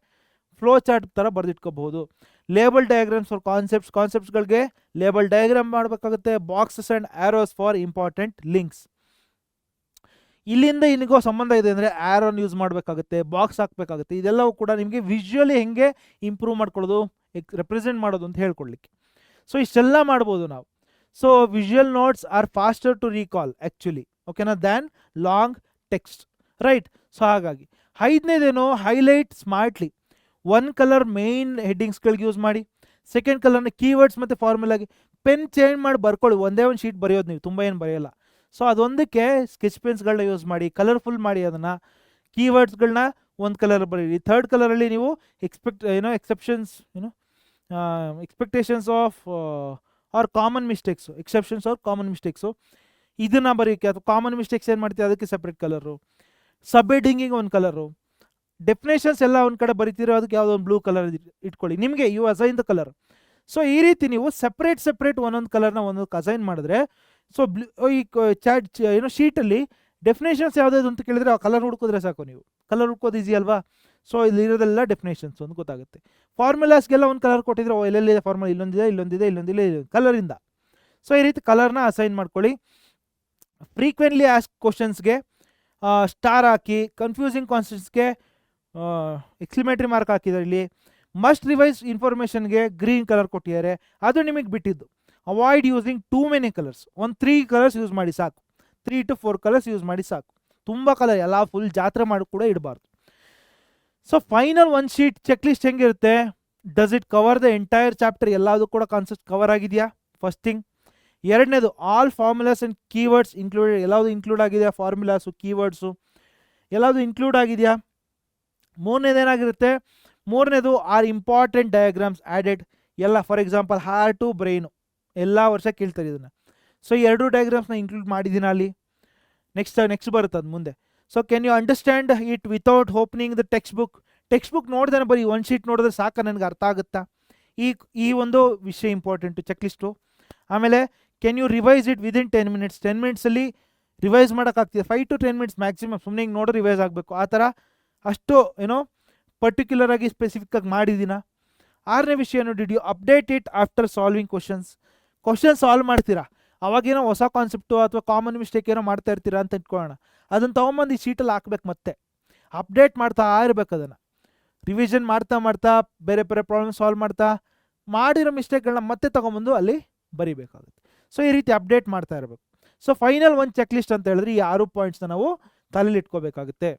ಫ್ಲೋ ಚಾರ್ಟ್ ಥರ ಬರೆದಿಟ್ಕೋಬಹುದು. ಲೇಬಲ್ ಡಯಾಗ್ರಾಮ್ಸ್ ಫಾರ್ ಕಾನ್ಸೆಪ್ಟ್ಸ್ಗಳಿಗೆ ಲೇಬಲ್ ಡಯಾಗ್ರಾಮ್ ಮಾಡಬೇಕಾಗುತ್ತೆ. Boxes and arrows for important links. ಇಲ್ಲಿಂದ ಇಲ್ಲಿಗೋ ಸಂಬಂಧ ಇದೆ ಅಂದರೆ ಆ್ಯರೋನ್ ಯೂಸ್ ಮಾಡಬೇಕಾಗುತ್ತೆ, ಬಾಕ್ಸ್ ಹಾಕಬೇಕಾಗುತ್ತೆ. ಇದೆಲ್ಲವೂ ಕೂಡ ನಿಮಗೆ ವಿಜುವಲಿ ಹೆಂಗೆ ಇಂಪ್ರೂವ್ ಮಾಡ್ಕೊಳ್ಳೋದು, ರೆಪ್ರೆಸೆಂಟ್ ಮಾಡೋದು ಅಂತ ಹೇಳ್ಕೊಡ್ಲಿಕ್ಕೆ. ಸೊ ಇಷ್ಟೆಲ್ಲ ಮಾಡ್ಬೋದು ನಾವು. So visual notes are faster to recall actually, ಓಕೆನಾ, than long text, right. So ಹಾಗಾಗಿ 5ನೇದೇನು, ಹೈಲೈಟ್ ಸ್ಮಾರ್ಟ್ಲಿ. 1 ಕಲರ್ ಮೇಯ್ನ್ ಹೆಡ್ಡಿಂಗ್ಸ್ಗಳಿಗೆ ಯೂಸ್ ಮಾಡಿ, ಸೆಕೆಂಡ್ ಕಲರ್ನ ಕೀವರ್ಡ್ಸ್ ಮತ್ತು ಫಾರ್ಮುಲಾಗಿ ಪೆನ್ ಚೇಂಜ್ ಮಾಡಿ ಬರ್ಕೊಳ್ಳಿ. ಒಂದೇ ಒಂದು ಶೀಟ್ ಬರೆಯೋದು ನೀವು, ತುಂಬ ಏನು ಬರೆಯೋಲ್ಲ. ಸೊ ಅದೊಂದಕ್ಕೆ ಸ್ಕೆಚ್ ಪೆನ್ಸ್ಗಳನ್ನ ಯೂಸ್ ಮಾಡಿ, ಕಲರ್ಫುಲ್ ಮಾಡಿ ಅದನ್ನು. ಕೀವರ್ಡ್ಸ್ಗಳನ್ನ ಒಂದು ಕಲರ್ ಬರೀರಿ. ಥರ್ಡ್ ಕಲರಲ್ಲಿ ನೀವು exceptions expectations of or common mistakes, exceptions or common mistakes ಇದನ್ನು ಬರೀಕೆ. ಅಥವಾ ಕಾಮನ್ ಮಿಸ್ಟೇಕ್ಸ್ ಏನು ಮಾಡ್ತೀವಿ ಅದಕ್ಕೆ ಸಪ್ರೇಟ್ ಕಲರು, ಸಬ್ ಹೆಡ್ಡಿಂಗಿಗೆ ಒಂದು ಕಲರು, ಡೆಫಿನೇಷನ್ಸ್ ಎಲ್ಲ ಒಂದು ಕಡೆ ಬರೀತಿರೋ ಅದಕ್ಕೆ ಯಾವುದೋ ಒಂದು ಬ್ಲೂ ಕಲರ್ ಇಟ್ಕೊಳ್ಳಿ. ನಿಮಗೆ you assign the colour. So ಈ ರೀತಿ ನೀವು ಸಪ್ರೇಟ್ ಒಂದೊಂದು ಕಲರ್ನ ಒಂದೊಂದು ಅಸೈನ್ ಮಾಡಿದ್ರೆ, ಸೊ ಈ ಶೀಟಲ್ಲಿ ಡೆಫಿನೇಷನ್ಸ್ ಯಾವುದಾದ್ರು ಅಂತ ಕೇಳಿದ್ರೆ ಆ ಕಲರ್ ಹುಡ್ಕೋದ್ರೆ ಸಾಕು. ನೀವು ಕಲರ್ ಹುಡ್ಕೋದು ಈಸಿ ಅಲ್ವಾ. ಸೊ ಇಲ್ಲಿರೋದೆಲ್ಲ ಡೆಫಿನೇಷನ್ಸ್ ಒಂದು ಗೊತ್ತಾಗುತ್ತೆ. ಫಾರ್ಮುಲಾಸ್ಗೆಲ್ಲ ಒಂದು ಕಲರ್ ಕೊಟ್ಟಿದ್ರೆ ಎಲ್ಲೆಲ್ಲಿದೆ ಫಾರ್ಮುಲಾ, ಇಲ್ಲೊಂದಿದೆ ಕಲರಿಂದ. ಸೊ ಈ ರೀತಿ ಕಲರ್ನ ಅಸೈನ್ ಮಾಡ್ಕೊಳ್ಳಿ. ಫ್ರೀಕ್ವೆಂಟ್ಲಿ ಆಸ್ಕ್ ಕ್ವಶನ್ಸ್ಗೆ ಸ್ಟಾರ್ ಹಾಕಿ, ಕನ್ಫ್ಯೂಸಿಂಗ್ ಕಾನ್ಸೆಪ್ಟ್ಸ್ಗೆ ಎಕ್ಸ್ಕ್ಲಿಮೇಟರಿ ಮಾರ್ಕ್ ಹಾಕಿದ್ದಾರೆ. ಇಲ್ಲಿ ಮಸ್ಟ್ ರಿವೈಸ್ ಇನ್ಫಾರ್ಮೇಷನ್ಗೆ ಗ್ರೀನ್ ಕಲರ್ ಕೊಟ್ಟಿದ್ದಾರೆ, ಅದು ನಿಮಗೆ ಬಿಟ್ಟಿದ್ದು. Avoid using too many colours, ಒಂದು 3 ಕಲರ್ಸ್ ಯೂಸ್ ಮಾಡಿ ಸಾಕು, 3 to 4 ಕಲರ್ಸ್ ಯೂಸ್ ಮಾಡಿ ಸಾಕು. ತುಂಬ ಕಲರ್ ಎಲ್ಲ ಫುಲ್ ಜಾತ್ರೆ ಮಾಡಿ ಕೂಡ ಇಡಬಾರ್ದು. ಸೊ ಫೈನಲ್ ಒಂದು ಶೀಟ್ ಚೆಕ್ ಲಿಸ್ಟ್ ಹೆಂಗಿರುತ್ತೆ, does it cover the entire chapter, ಎಲ್ಲದೂ ಕೂಡ ಕಾನ್ಸೆಪ್ಟ್ ಕವರ್ ಆಗಿದೆಯಾ, ಫಸ್ಟ್ ಥಿಂಗ್. ಎರಡನೇದು all formulas and keywords included, ಎಲ್ಲದು ಇನ್ಕ್ಲೂಡ್ ಆಗಿದೆಯಾ, ಫಾರ್ಮುಲಾಸು ಕೀವರ್ಡ್ಸು ಎಲ್ಲದು ಇನ್ಕ್ಲೂಡ್ ಆಗಿದೆಯಾ. ಮೂರನೇದೇನಾಗಿರುತ್ತೆ, ಮೂರನೇದು ಆರ್ ಇಂಪಾರ್ಟೆಂಟ್ ಡಯಾಗ್ರಾಮ್ಸ್ ಆ್ಯಡೆಡ್, ಎಲ್ಲ ಫಾರ್ ಎಕ್ಸಾಂಪಲ್ ಹಾರ್ಟು ಬ್ರೈನು ಎಲ್ಲ ವರ್ಷ ಕೇಳ್ತಾರೆ ಇದನ್ನು. ಸೊ 2 ಡಯಾಗ್ರಾಮ್ಸ್ನ ಇನ್ಕ್ಲೂಡ್ ಮಾಡಿದ್ದೀನಿ ಅಲ್ಲಿ. ನೆಕ್ಸ್ಟ್ ಬರುತ್ತೆ ಅದು ಮುಂದೆ. So can you understand it without opening the text book ನೋಡಿದ್ರೆ ಬರೀ ಒಂದು ಶೀಟ್ ನೋಡಿದ್ರೆ ಸಾಕು ನನಗೆ ಅರ್ಥ ಆಗುತ್ತಾ, ಈ ಒಂದು ವಿಷಯ ಇಂಪಾರ್ಟೆಂಟು ಚೆಕ್ ಲಿಸ್ಟು. ಆಮೇಲೆ can you revise it within 10 minutes, 10 minutesಲ್ಲಿ ರಿವೈಸ್ ಮಾಡೋಕ್ಕಾಗ್ತಿದೆ, 5 to 10 minutes ಮ್ಯಾಕ್ಸಿಮಮ್. ಸುಮ್ಮನೆ ಹಿಂಗೆ ನೋಡ್ರೆ ರಿವೈಸ್ ಆಗಬೇಕು, ಆ ಥರ ಅಷ್ಟು ಪರ್ಟಿಕ್ಯುಲರ್ ಆಗಿ ಸ್ಪೆಸಿಫಿಕ್ ಆಗಿ ಮಾಡಿದ್ದೀನ. ಆರನೇ ವಿಷಯ, did you update it after solving question solve ಮಾಡ್ತೀರಾ, ಅವಾಗೇನೋ ಹೊಸ ಕಾನ್ಸೆಪ್ಟು ಅಥವಾ ಕಾಮನ್ ಮಿಸ್ಟೇಕ್ ಏನೋ ಮಾಡ್ತಾ ಇರ್ತೀರಾ ಅಂತ ಇಟ್ಕೊಳ್ಳೋಣ, ಅದನ್ನು ತೊಗೊಂಬಂದು ಈ ಶೀಟಲ್ಲಿ ಹಾಕ್ಬೇಕು, ಮತ್ತೆ ಅಪ್ಡೇಟ್ ಮಾಡ್ತಾ ಇರಬೇಕು. ಅದನ್ನು ರಿವಿಷನ್ ಮಾಡ್ತಾ ಬೇರೆ ಪ್ರಾಬ್ಲಮ್ ಸಾಲ್ವ್ ಮಾಡ್ತಾ ಮಾಡಿರೋ ಮಿಸ್ಟೇಕ್ಗಳನ್ನ ಮತ್ತೆ ತೊಗೊಂಬಂದು ಅಲ್ಲಿ ಬರಿಬೇಕಾಗುತ್ತೆ. ಸೊ ಈ ರೀತಿ ಅಪ್ಡೇಟ್ ಮಾಡ್ತಾ ಇರಬೇಕು. ಸೊ ಫೈನಲ್ ಒಂದು ಚೆಕ್ ಲಿಸ್ಟ್ ಅಂತ ಹೇಳಿದ್ರೆ ಈ 6 ಪಾಯಿಂಟ್ಸ್ನ ನಾವು ತಲೆಯಲ್ಲಿ ಇಟ್ಕೋಬೇಕಾಗುತ್ತೆ.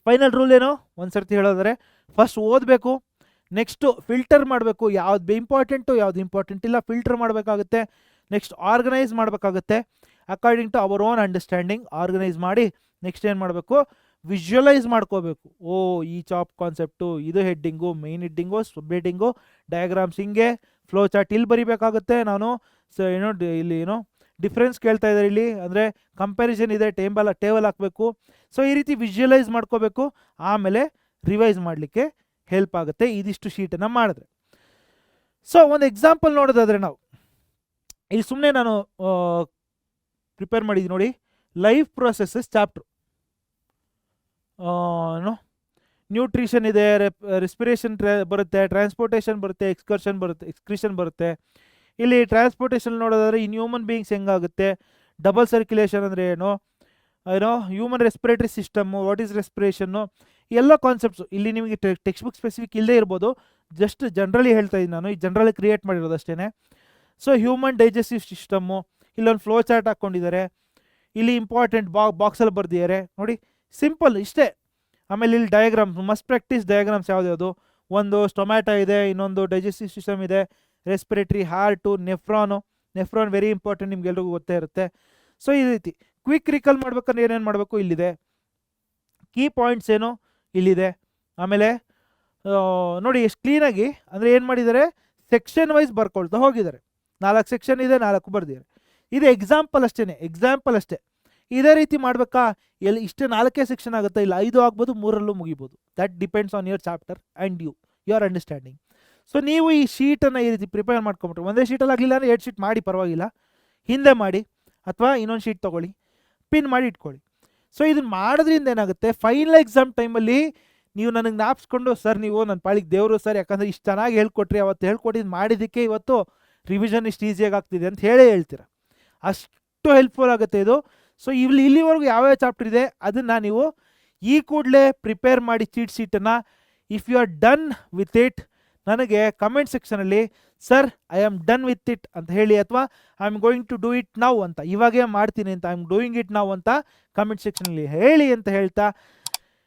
ಫೈನಲ್ ರೂಲ್ ಏನೋ ಒಂದು ಸರ್ತಿ ಹೇಳೋದ್ರೆ, ಫಸ್ಟ್ ಓದಬೇಕು, ನೆಕ್ಸ್ಟು ಫಿಲ್ಟರ್ ಮಾಡಬೇಕು, ಯಾವ್ದು ಇಂಪಾರ್ಟೆಂಟು ಯಾವ್ದು ಇಂಪಾರ್ಟೆಂಟ್ ಇಲ್ಲ ಫಿಲ್ಟರ್ ಮಾಡಬೇಕಾಗುತ್ತೆ. ನೆಕ್ಸ್ಟ್ ಆರ್ಗನೈಸ್ ಮಾಡಬೇಕಾಗುತ್ತೆ, according to our own understanding organise ಮಾಡಿ. ನೆಕ್ಸ್ಟ್ ಏನು ಮಾಡಬೇಕು, ವಿಜುವಲೈಸ್ ಮಾಡ್ಕೋಬೇಕು. ಈ ಕಾನ್ಸೆಪ್ಟು, ಇದು heading, main heading, sub heading, diagrams ಹಿಂಗೆ, ಫ್ಲೋ ಚಾರ್ಟ್ ಇಲ್ಲಿ ಬರಿಬೇಕಾಗುತ್ತೆ. ನಾನು ಇಲ್ಲಿ ಡಿಫ್ರೆನ್ಸ್ ಕೇಳ್ತಾ ಇದ್ದಾರೆ ಇಲ್ಲಿ, ಅಂದರೆ ಕಂಪ್ಯಾರಿಸನ್ ಇದೆ, ಟೇಬಲ್ ಹಾಕಬೇಕು. ಸೊ ಈ ರೀತಿ ವಿಜುವಲೈಸ್ ಮಾಡ್ಕೋಬೇಕು, ಆಮೇಲೆ ರಿವೈಸ್ ಮಾಡಲಿಕ್ಕೆ ಹೆಲ್ಪ್ ಆಗುತ್ತೆ ಇದಿಷ್ಟು ಶೀಟನ್ನು ಮಾಡಿದ್ರೆ. ಸೊ ಒಂದು ಎಕ್ಸಾಂಪಲ್ ನೋಡೋದಾದರೆ ನಾವು ಇಲ್ಲಿ ಸುಮ್ಮನೆ ನಾನು ಪ್ರಿಪೇರ್ ಮಾಡಿದ್ದೀನಿ ನೋಡಿ, ಲೈಫ್ ಪ್ರೊಸೆಸಸ್ ಚಾಪ್ಟ್ರು. ನ್ಯೂಟ್ರಿಷನ್ ಇದೆ, ರೆಸ್ಪಿರೇಷನ್ ಬರುತ್ತೆ, ಟ್ರಾನ್ಸ್ಪೋರ್ಟೇಷನ್ ಬರುತ್ತೆ, ಎಕ್ಸ್ಕ್ರಿಷನ್ ಬರುತ್ತೆ. ಇಲ್ಲಿ ಟ್ರಾನ್ಸ್ಪೋರ್ಟೇಷನ್ ನೋಡೋದಾದ್ರೆ ಇನ್ ಹ್ಯೂಮನ್ ಬೀಯಿಂಗ್ಸ್ ಹೆಂಗಾಗುತ್ತೆ, ಡಬಲ್ ಸರ್ಕ್ಯುಲೇಷನ್ ಅಂದರೆ ಏನೋ human respiratory system, what is respiration, ಎಲ್ಲ ಕಾನ್ಸೆಪ್ಟ್ಸು ಇಲ್ಲಿ ನಿಮಗೆ ಟೆಕ್ಸ್ಟ್ ಬುಕ್ ಸ್ಪೆಸಿಫಿಕ್ ಇಲ್ಲದೆ ಇರ್ಬೋದು, ಜಸ್ಟ್ ಜನರಲಿ ಹೇಳ್ತಾ ಇದ್ದೀನಿ ನಾನು, ಈ ಜನರಲಿ ಕ್ರಿಯೇಟ್ ಮಾಡಿರೋದು ಅಷ್ಟೇ. ಸೊ ಹ್ಯೂಮನ್ ಡೈಜೆಸ್ಟಿವ್ ಸಿಸ್ಟಮ್ಮು, ಇಲ್ಲೊಂದು ಫ್ಲೋ ಚಾರ್ಟ್ ಹಾಕ್ಕೊಂಡಿದ್ದಾರೆ, ಇಲ್ಲಿ ಇಂಪಾರ್ಟೆಂಟ್ ಬಾಕ್ಸಲ್ಲಿ ಬರ್ದಿದ್ದಾರೆ ನೋಡಿ, ಸಿಂಪಲ್ ಇಷ್ಟೇ. ಆಮೇಲೆ ಇಲ್ಲಿ ಡಯಾಗ್ರಾಮ್ಸ್, ಮಸ್ಟ್ ಪ್ರಾಕ್ಟೀಸ್ ಡಯಾಗ್ರಾಮ್ಸ್ ಯಾವ್ದು, ಒಂದು ಸ್ಟೊಮ್ಯಾಟೊ ಇದೆ, ಇನ್ನೊಂದು ಡೈಜೆಸ್ಟಿವ್ ಸಿಸ್ಟಮ್ ಇದೆ, respiratory, heart, nephron very important, ನಿಮ್ಗೆಲ್ರಿಗೂ ಗೊತ್ತೇ ಇರುತ್ತೆ. ಸೊ ಈ ರೀತಿ ಕ್ವಿಕ್ ರಿಕಲ್ ಮಾಡ್ಬೇಕಂದ್ರೆ ಏನೇನು ಮಾಡಬೇಕು, ಇಲ್ಲಿದೆ ಕೀ ಪಾಯಿಂಟ್ಸ್ ಏನು ಇಲ್ಲಿದೆ. ಆಮೇಲೆ ನೋಡಿ ಎಷ್ಟು ಕ್ಲೀನಾಗಿ ಅಂದರೆ ಏನು ಮಾಡಿದ್ದಾರೆ, ಸೆಕ್ಷನ್ ವೈಸ್ ಬರ್ಕೊಳ್ತಾ ಹೋಗಿದ್ದಾರೆ. 4 ಸೆಕ್ಷನ್ ಇದೆ, 4 ಬರ್ದಿದ್ದಾರೆ. ಇದು ಎಕ್ಸಾಂಪಲ್ ಅಷ್ಟೇ. ಇದೇ ರೀತಿ ಮಾಡಬೇಕಾ, ಎಲ್ಲಿ ಇಷ್ಟೇ 4 ಸೆಕ್ಷನ್ ಆಗುತ್ತೆ, ಇಲ್ಲ 5 ಆಗ್ಬೋದು, 3ರಲ್ಲೂ ಮುಗಿಬೋದು. That depends on your chapter and your understanding. So ನೀವು ಈ ಶೀಟನ್ನು ಈ ರೀತಿ ಪ್ರಿಪೇರ್ ಮಾಡ್ಕೊಂಬಿಟ್ರೆ, ಒಂದೇ ಶೀಟಲ್ಲಿ ಆಗಲಿಲ್ಲ ಅಂದರೆ 2 ಶೀಟ್ ಮಾಡಿ ಪರವಾಗಿಲ್ಲ, ಹಿಂದೆ ಮಾಡಿ ಅಥವಾ ಇನ್ನೊಂದು ಶೀಟ್ ತೊಗೊಳ್ಳಿ, ಪಿನ್ ಮಾಡಿ ಇಟ್ಕೊಳ್ಳಿ. ಸೊ ಇದನ್ನು ಮಾಡೋದ್ರಿಂದ ಏನಾಗುತ್ತೆ, ಫೈನಲ್ ಎಕ್ಸಾಮ್ ಟೈಮಲ್ಲಿ ನೀವು ನನಗೆ ಜ್ಞಾಪಿಸ್ಕೊಂಡು, ಸರ್ ನೀವು ನನ್ನ ಪಾಳಿಗೆ ದೇವರು ಸರ್, ಯಾಕಂದರೆ ಇಷ್ಟು ಚೆನ್ನಾಗಿ ಹೇಳ್ಕೊಟ್ರಿ, ಅವತ್ತು ಹೇಳ್ಕೊಟ್ಟಿದ್ದು ಮಾಡಿದ್ದಕ್ಕೆ ಇವತ್ತು ರಿವಿಷನ್ ಇಷ್ಟು ಈಸಿಯಾಗಿ ಆಗ್ತಿದೆ ಅಂತ ಹೇಳ್ತೀರ. ಅಷ್ಟು ಹೆಲ್ಪ್ಫುಲ್ ಆಗುತ್ತೆ ಇದು. ಸೊ ಇಲ್ಲಿವರೆಗೂ ಯಾವ್ಯಾವ ಚಾಪ್ಟರ್ ಇದೆ ಅದನ್ನು ನೀವು ಈ ಕೂಡಲೇ ಪ್ರಿಪೇರ್ ಮಾಡಿ ಚೀಟ್ ಶೀಟನ್ನು. If you are done with it, ನನಗೆ ಕಮೆಂಟ್ ಸೆಕ್ಷನಲ್ಲಿ sir I am done with it ಅಂತ ಹೇಳಿ, ಅಥವಾ I am going to do it now ಅಂತ, ಇವಾಗೇ ಮಾಡ್ತೀನಿ ಅಂತ, I am doing it now ಅಂತ ಕಮೆಂಟ್ ಸೆಕ್ಷನಲ್ಲಿ ಹೇಳಿ ಅಂತ ಹೇಳ್ತಾ,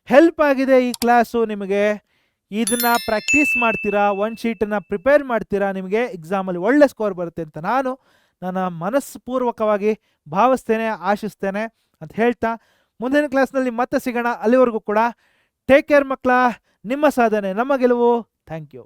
ಹೆಲ್ಪ್ ಆಗಿದೆ ಈ ಕ್ಲಾಸು ನಿಮಗೆ, ಇದನ್ನು ಪ್ರಾಕ್ಟೀಸ್ ಮಾಡ್ತೀರಾ, ಒಂದು ಶೀಟನ್ನು ಪ್ರಿಪೇರ್ ಮಾಡ್ತೀರಾ, ನಿಮಗೆ ಎಕ್ಸಾಮಲ್ಲಿ ಒಳ್ಳೆ ಸ್ಕೋರ್ ಬರುತ್ತೆ ಅಂತ ನನ್ನ ಮನಸ್ಪೂರ್ವಕವಾಗಿ ಭಾವಿಸ್ತೇನೆ, ಆಶಿಸ್ತೇನೆ ಅಂತ ಹೇಳ್ತಾ, ಮುಂದಿನ ಕ್ಲಾಸ್ನಲ್ಲಿ ಮತ್ತೆ ಸಿಗೋಣ. ಅಲ್ಲಿವರೆಗೂ ಕೂಡ ಟೇಕ್ ಕೇರ್ ಮಕ್ಕಳ, ನಿಮ್ಮ ಸಾಧನೆ ನಮ್ಮ ಗೆಲುವು. Thank you.